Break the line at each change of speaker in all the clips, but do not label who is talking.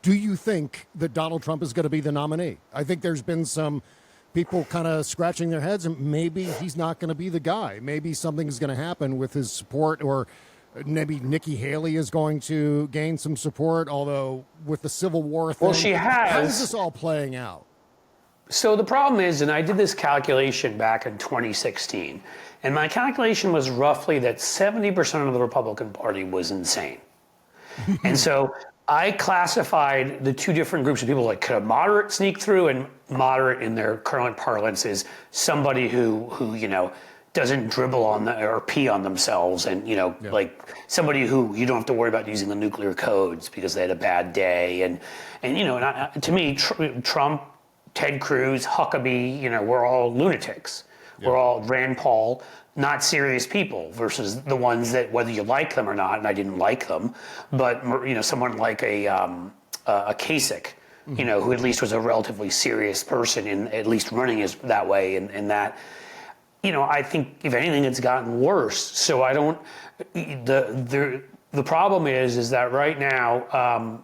Do you think that Donald Trump is going to be the nominee? I think there's been some people kind of scratching their heads, and maybe he's not going to be the guy. Maybe something's going to happen with his support, or maybe Nikki Haley is going to gain some support, although with the Civil War thing.
Well, she has.
How is this all playing out?
So the problem is, and I did this calculation back in 2016, and my calculation was roughly that 70% of the Republican Party was insane. And so I classified the two different groups of people, like could a moderate sneak through, and moderate in their current parlance is somebody who doesn't dribble on or pee on themselves, and like somebody who you don't have to worry about using the nuclear codes because they had a bad day, and to me, Trump, Ted Cruz, Huckabee, we're all lunatics. Yeah. We're all Rand Paul, not serious people, versus the ones that, whether you like them or not, and I didn't like them, but someone like a Kasich, who at least was a relatively serious person, in at least running is that way, and that, I think if anything, it's gotten worse. So I don't. The problem is that right now,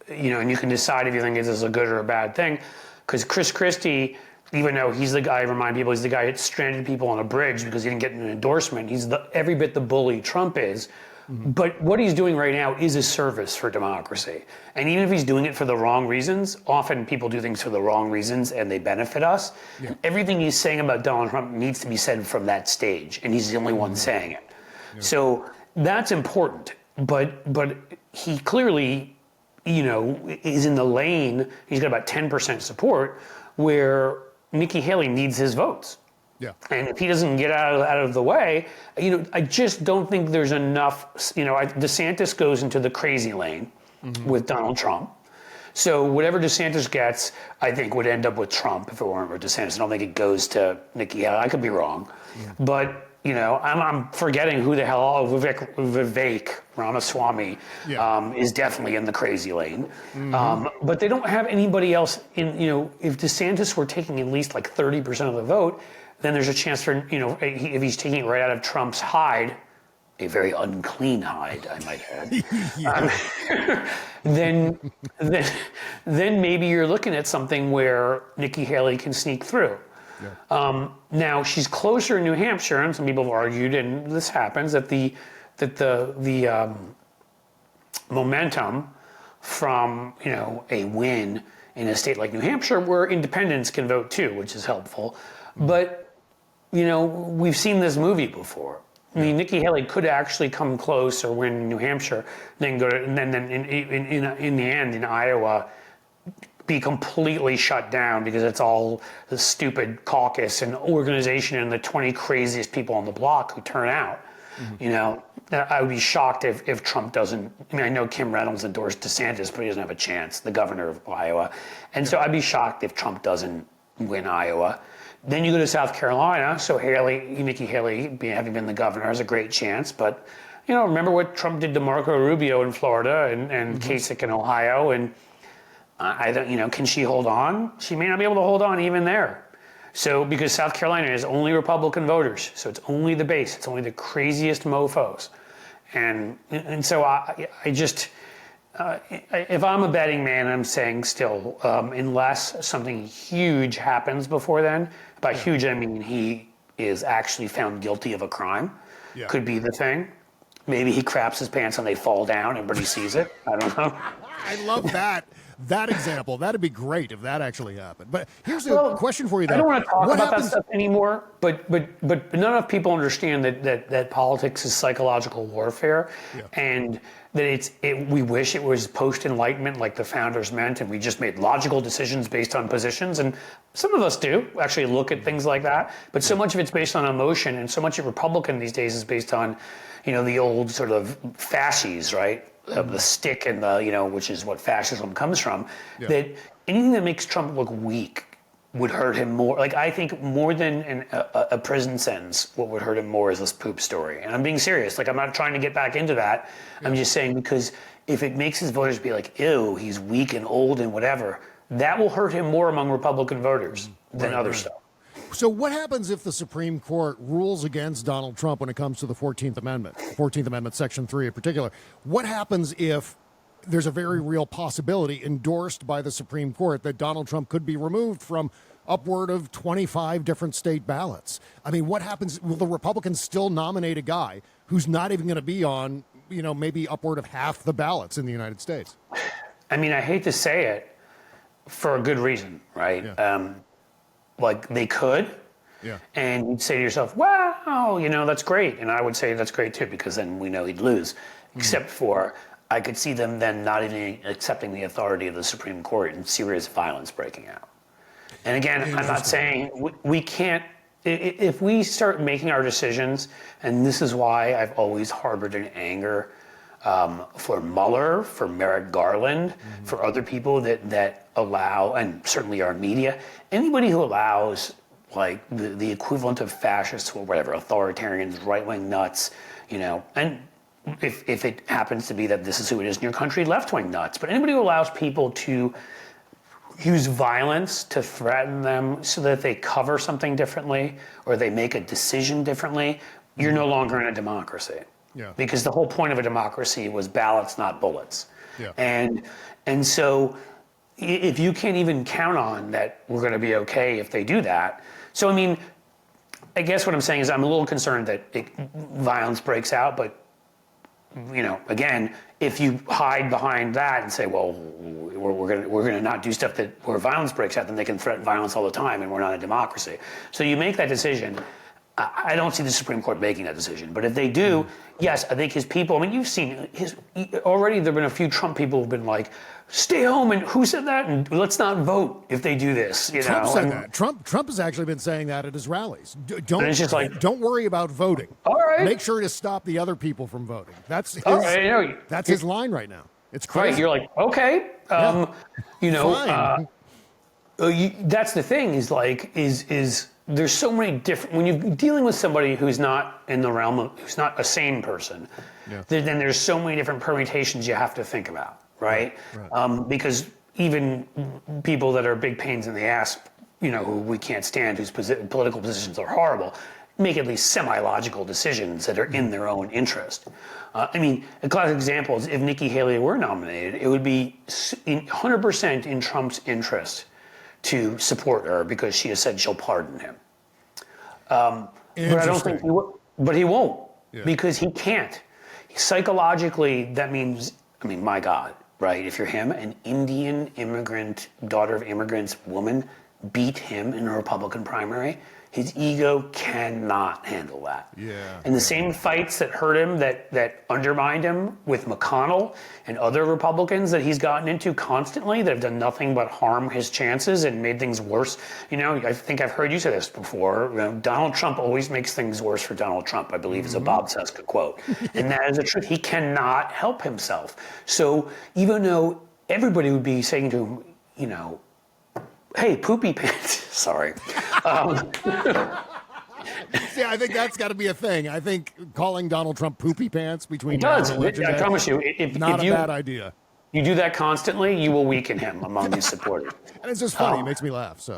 and you can decide if you think this is a good or a bad thing, because Chris Christie, even though he's the guy, I remind people, he's the guy that stranded people on a bridge because he didn't get an endorsement. He's every bit the bully Trump is. Mm-hmm. But what he's doing right now is a service for democracy. And even if he's doing it for the wrong reasons, often people do things for the wrong reasons and they benefit us. Yeah. Everything he's saying about Donald Trump needs to be said from that stage, and he's the only one saying it. Yeah. So that's important. But he clearly, is in the lane. He's got about 10% support, where Nikki Haley needs his votes. Yeah. And if he doesn't get out of the way, I just don't think there's enough. DeSantis goes into the crazy lane with Donald Trump. So whatever DeSantis gets, I think would end up with Trump if it weren't for DeSantis. I don't think it goes to Nikki Haley. I could be wrong. Yeah. But, I'm forgetting who the hell, Vivek Ramaswamy is definitely in the crazy lane. Mm-hmm. But they don't have anybody else in, if DeSantis were taking at least like 30% of the vote, then there's a chance for, if he's taking it right out of Trump's hide, a very unclean hide, I might add, then maybe you're looking at something where Nikki Haley can sneak through. Yeah. Now she's closer in New Hampshire, and some people have argued, and this happens, that the momentum from a win in a state like New Hampshire, where independents can vote too, which is helpful, but we've seen this movie before. I mean, Nikki Haley could actually come close or win New Hampshire, then go to, and then in the end in Iowa, be completely shut down because it's all the stupid caucus and organization and the 20 craziest people on the block who turn out. Mm-hmm. I would be shocked if Trump doesn't. I mean, I know Kim Reynolds endorsed DeSantis, but he doesn't have a chance, the governor of Iowa. And so I'd be shocked if Trump doesn't win Iowa. Then you go to South Carolina, so Nikki Haley, having been the governor, has a great chance. But, remember what Trump did to Marco Rubio in Florida and Kasich in Ohio, and I don't, can she hold on? She may not be able to hold on even there. So, because South Carolina is only Republican voters, so it's only the base, it's only the craziest mofos. And so I just, if I'm a betting man, I'm saying still, unless something huge happens before then, by huge I mean he is actually found guilty of a crime, could be the thing. Maybe he craps his pants and they fall down, everybody sees it, I don't know.
I love that example. That'd be great if that actually happened. But here's a question for you, though.
I don't want to talk about that stuff anymore, but none enough people understand that politics is psychological warfare, and that we wish it was post-Enlightenment like the founders meant, and we just made logical decisions based on positions, and some of us do actually look at things like that, but so much of it's based on emotion, and so much of Republican these days is based on, the old sort of fasces, right? Of the stick and the, which is what fascism comes from, that anything that makes Trump look weak would hurt him more. Like, I think more than a prison sentence, what would hurt him more is this poop story. And I'm being serious. Like, I'm not trying to get back into that. I'm just saying, because if it makes his voters be like, ew, he's weak and old and whatever, that will hurt him more among Republican voters than other stuff.
So what happens if the Supreme Court rules against Donald Trump when it comes to the 14th Amendment, Section 3 in particular? What happens if there's a very real possibility endorsed by the Supreme Court that Donald Trump could be removed from upward of 25 different state ballots. I mean, what happens? Will the Republicans still nominate a guy who's not even going to be on, maybe upward of half the ballots in the United States?
I mean, I hate to say it for a good reason, right?
Yeah.
Like they could.
Yeah.
And you'd say to yourself, wow, that's great. And I would say that's great too, because then we know he'd lose. Except for I could see them then not even accepting the authority of the Supreme Court and serious violence breaking out. And again, I'm not saying we can't, if we start making our decisions, and this is why I've always harbored an anger for Mueller, for Merrick Garland, for other people that allow, and certainly our media, anybody who allows like the equivalent of fascists or whatever, authoritarians, right-wing nuts, and if it happens to be that this is who it is in your country, left-wing nuts, but anybody who allows people to use violence to threaten them so that they cover something differently or they make a decision differently, you're no longer in a democracy.
Yeah.
Because the whole point of a democracy was ballots, not bullets.
Yeah.
And so if you can't even count on that we're going to be okay if they do that. So, I mean, I guess what I'm saying is I'm a little concerned that violence breaks out, but again, if you hide behind that and say, well, we're gonna not do stuff where violence breaks out, then they can threaten violence all the time, and we're not a democracy. So you make that decision. I don't see the Supreme Court making that decision, but if they do, yes, I think his people. I mean, you've seen already. There've been a few Trump people who've been like, "Stay home," and who said that? And let's not vote if they do this.
Trump said that. Trump has actually been saying that at his rallies. Don't worry about voting.
All right.
Make sure to stop the other people from voting. That's his, that's his line right now. It's crazy.
Right. You're like, okay,
Fine.
That's the thing. Is there's so many different, when you're dealing with somebody who's not in the realm of, who's not a sane person, then there's so many different permutations you have to think about, right? Because even people that are big pains in the ass, who we can't stand, whose political positions are horrible, make at least semi-logical decisions that are in their own interest. I mean, a classic example is if Nikki Haley were nominated, it would be 100% in Trump's interest to support her because she has said she'll pardon him. But I don't think he will. But he won't because he can't. Psychologically, that means, my God, right? If you're him, an Indian immigrant, daughter of immigrants woman beat him in a Republican primary, his ego cannot handle that.
Yeah.
And the same fights that hurt him, that undermined him with McConnell and other Republicans that he's gotten into constantly that have done nothing but harm his chances and made things worse. I think I've heard you say this before. Donald Trump always makes things worse for Donald Trump, I believe is a Bob Cesca quote. And that is the truth. He cannot help himself. So even though everybody would be saying to him, hey, poopy pants. Sorry.
See, I think that's got to be a thing. I think calling Donald Trump poopy pants between
now and election day, I promise you,
not a bad idea.
You do that constantly, you will weaken him among his supporters.
And it's just funny. It makes me laugh. So